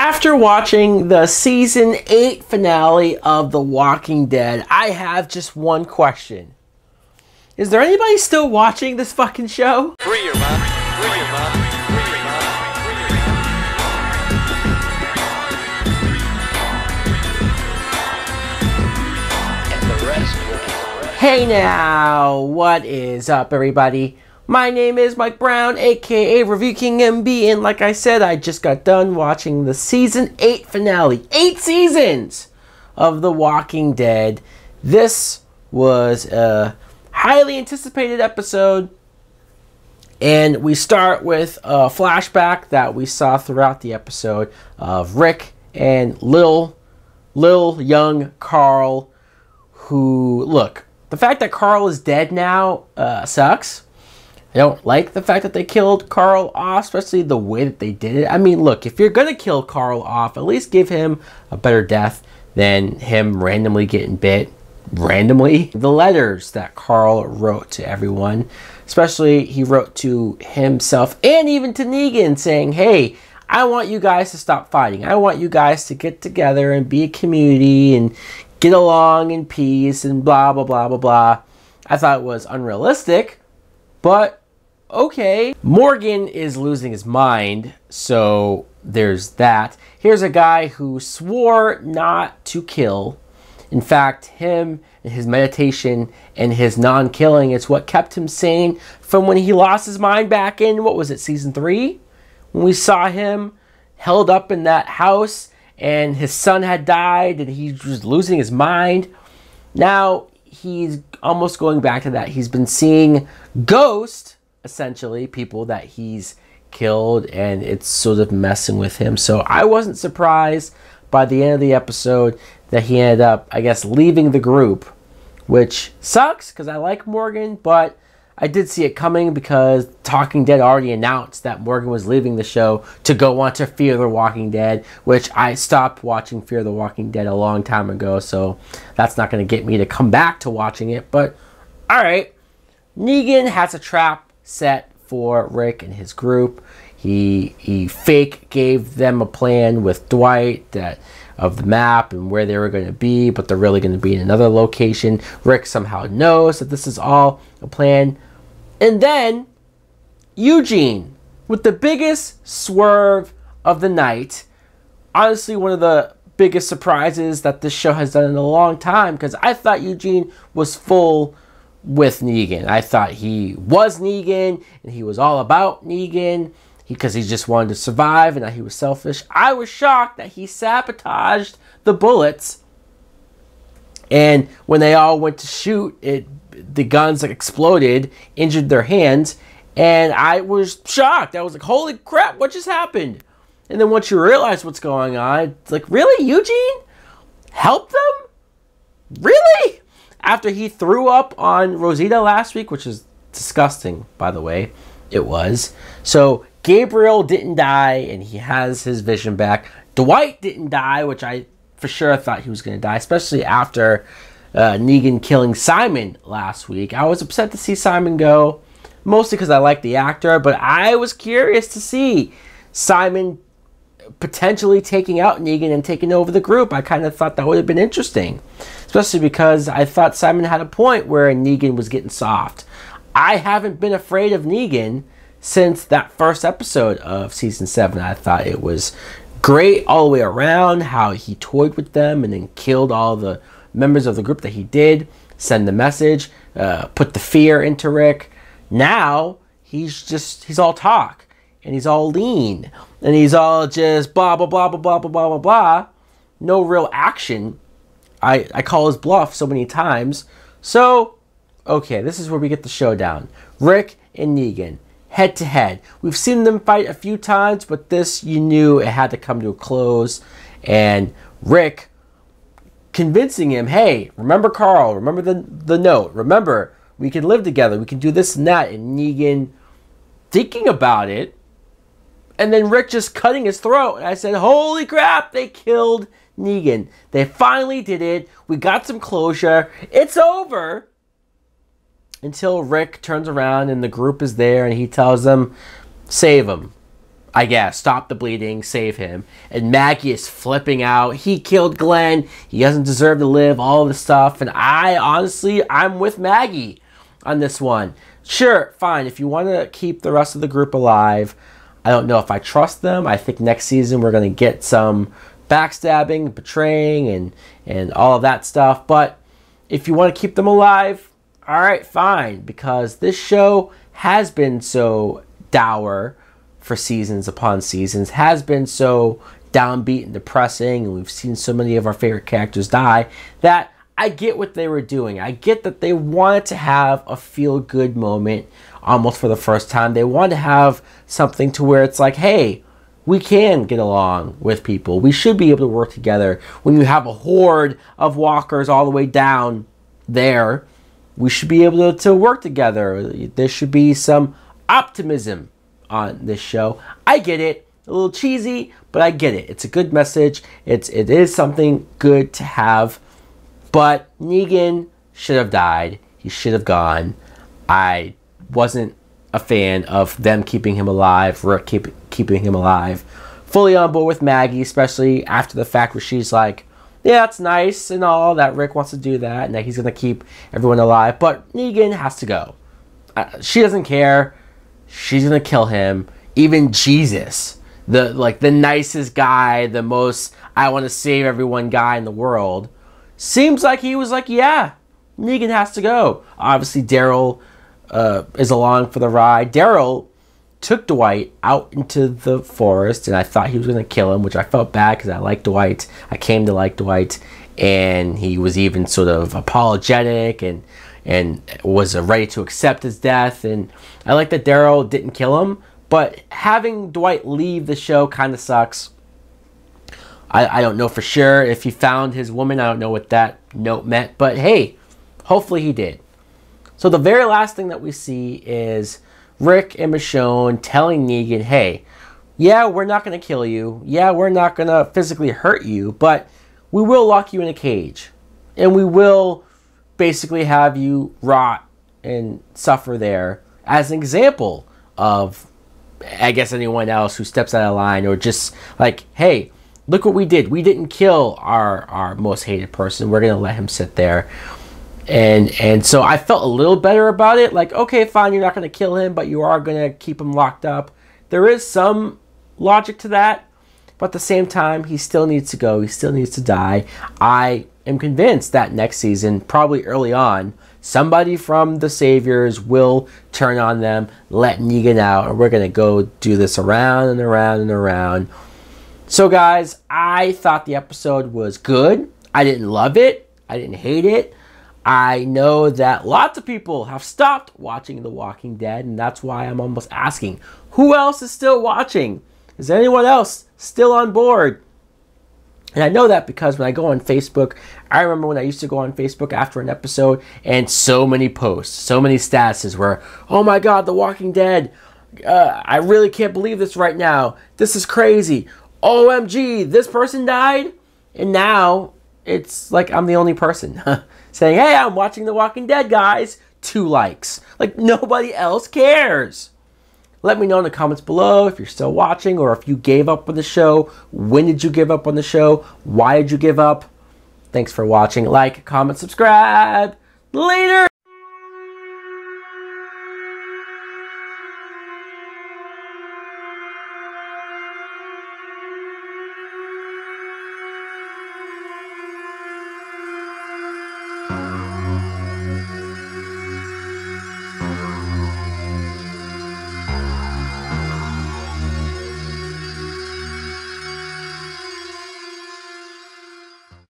After watching the Season 8 finale of The Walking Dead, I have just one question. Is there anybody still watching this fucking show? Free your mom. Free your mom. Free your mom. Free your mom. And the rest will be the rest. Hey now, what is up everybody? My name is Mike Brown, aka ReviewKingMB, and like I said, I just got done watching the Season 8 finale. 8 seasons of The Walking Dead. This was a highly anticipated episode, and we start with a flashback that we saw throughout the episode of Rick and little young Carl, who, look, the fact that Carl is dead now sucks. I don't like the fact that they killed Carl off, especially the way that they did it. I mean, look, if you're going to kill Carl off, at least give him a better death than him randomly getting bit. Randomly. The letters that Carl wrote to everyone, especially he wrote to himself and even to Negan saying, hey, I want you guys to stop fighting. I want you guys to get together and be a community and get along in peace and blah, blah, blah, blah, blah. I thought it was unrealistic, but okay. Morgan is losing his mind, so there's that. Here's a guy who swore not to kill. In fact, him and his meditation and his non-killing is what kept him sane from when he lost his mind back in, what was it, Season 3? When we saw him held up in that house and his son had died and he was losing his mind. Now he's almost going back to that. He's been seeing ghosts, essentially, people that he's killed, and it's sort of messing with him. So I wasn't surprised by the end of the episode that he ended up, I guess, leaving the group, which sucks because I like Morgan, but I did see it coming because Talking Dead already announced that Morgan was leaving the show to go on to Fear the Walking Dead, which I stopped watching Fear the Walking Dead a long time ago, so that's not going to get me to come back to watching it. But alright, Negan has a trap set for Rick and his group. He fake gave them a plan with Dwight that of the map and where they were going to be, but they're really going to be in another location. Rick somehow knows that this is all a plan. And then Eugene with the biggest swerve of the night. Honestly, one of the biggest surprises that this show has done in a long time, because I thought Eugene was full with Negan. I thought he was Negan and he was all about Negan because he just wanted to survive and that he was selfish. I was shocked that he sabotaged the bullets, and when they all went to shoot it, the guns like exploded, injured their hands, and I was shocked. I was like, holy crap, what just happened? And then once you realize what's going on, it's like, really, Eugene? Help them? Really? After he threw up on Rosita last week, which is disgusting, by the way, it was. So Gabriel didn't die, and he has his vision back. Dwight didn't die, which I for sure thought he was going to die, especially after Negan killing Simon last week. I was upset to see Simon go, mostly because I like the actor, but I was curious to see Simon potentially taking out Negan and taking over the group. I kind of thought that would have been interesting, especially because I thought Simon had a point where Negan was getting soft. I haven't been afraid of Negan since that first episode of Season 7. I thought it was great all the way around, how he toyed with them and then killed all the members of the group that he did, send the message, put the fear into Rick. Now, he's all talk, and he's all lean, and he's all just blah, blah, blah, blah, blah, blah, blah, blah, blah. No real action. I call his bluff so many times. So, okay, this is where we get the showdown. Rick and Negan, head to head. We've seen them fight a few times, but this, you knew it had to come to a close. And Rick convincing him, hey, remember Carl, remember the note, remember, we can live together, we can do this and that. And Negan thinking about it, and then Rick just cutting his throat. And I said, holy crap, they killed Negan. They finally did it. We got some closure. It's over. Until Rick turns around and the group is there and he tells them, save him. I guess, stop the bleeding, save him. And Maggie is flipping out. He killed Glenn. He doesn't deserve to live, all this stuff. And I'm with Maggie on this one. Sure, fine. If you want to keep the rest of the group alive, I don't know if I trust them. I think next season we're going to get some backstabbing, betraying, and all of that stuff. But if you want to keep them alive, all right, fine. Because this show has been so dour for seasons upon seasons, has been so downbeat and depressing, and we've seen so many of our favorite characters die, that I get what they were doing. I get that they wanted to have a feel-good moment almost for the first time. They wanted to have something to where it's like, hey, we can get along with people. We should be able to work together. When you have a horde of walkers all the way down there, we should be able to work together. There should be some optimism on this show. I get it. A little cheesy, but I get it. It's a good message. It is something good to have. But Negan should have died. He should have gone. I wasn't a fan of them keeping him alive, Rick keeping him alive. Fully on board with Maggie, especially after the fact where she's like, yeah, it's nice and all that Rick wants to do that and that he's going to keep everyone alive, but Negan has to go. She doesn't care. She's going to kill him. Even Jesus, the nicest guy, the most I want to save everyone guy in the world, seems like he was like, yeah, Negan has to go. Obviously, Daryl is along for the ride. Daryl took Dwight out into the forest, and I thought he was going to kill him, which I felt bad because I like Dwight. I came to like Dwight, and he was even sort of apologetic and was ready to accept his death. And I like that Daryl didn't kill him, but having Dwight leave the show kind of sucks. I don't know for sure if he found his woman. I don't know what that note meant, but hey, hopefully he did. So the very last thing that we see is Rick and Michonne telling Negan, hey, yeah, we're not going to kill you. Yeah, we're not going to physically hurt you, but we will lock you in a cage. And we will basically have you rot and suffer there as an example of, I guess, anyone else who steps out of line, or just like, hey, look what we did. We didn't kill our most hated person. We're going to let him sit there. And so I felt a little better about it. Like, okay, fine, you're not going to kill him, but you are going to keep him locked up. There is some logic to that. But at the same time, he still needs to go. He still needs to die. I am convinced that next season, probably early on, somebody from the Saviors will turn on them, let Negan out, and we're going to go do this around and around and around. So, guys, I thought the episode was good. I didn't love it. I didn't hate it. I know that lots of people have stopped watching The Walking Dead, and that's why I'm almost asking, who else is still watching? Is anyone else still on board? And I know that because when I go on Facebook, I remember when I used to go on Facebook after an episode, and so many posts, so many statuses were, oh my God, The Walking Dead, I really can't believe this right now. This is crazy. OMG, this person died? And now it's like I'm the only person saying, hey, I'm watching The Walking Dead, guys. 2 likes. Like, nobody else cares. Let me know in the comments below if you're still watching, or if you gave up on the show. When did you give up on the show? Why did you give up? Thanks for watching. Like, comment, subscribe. Later!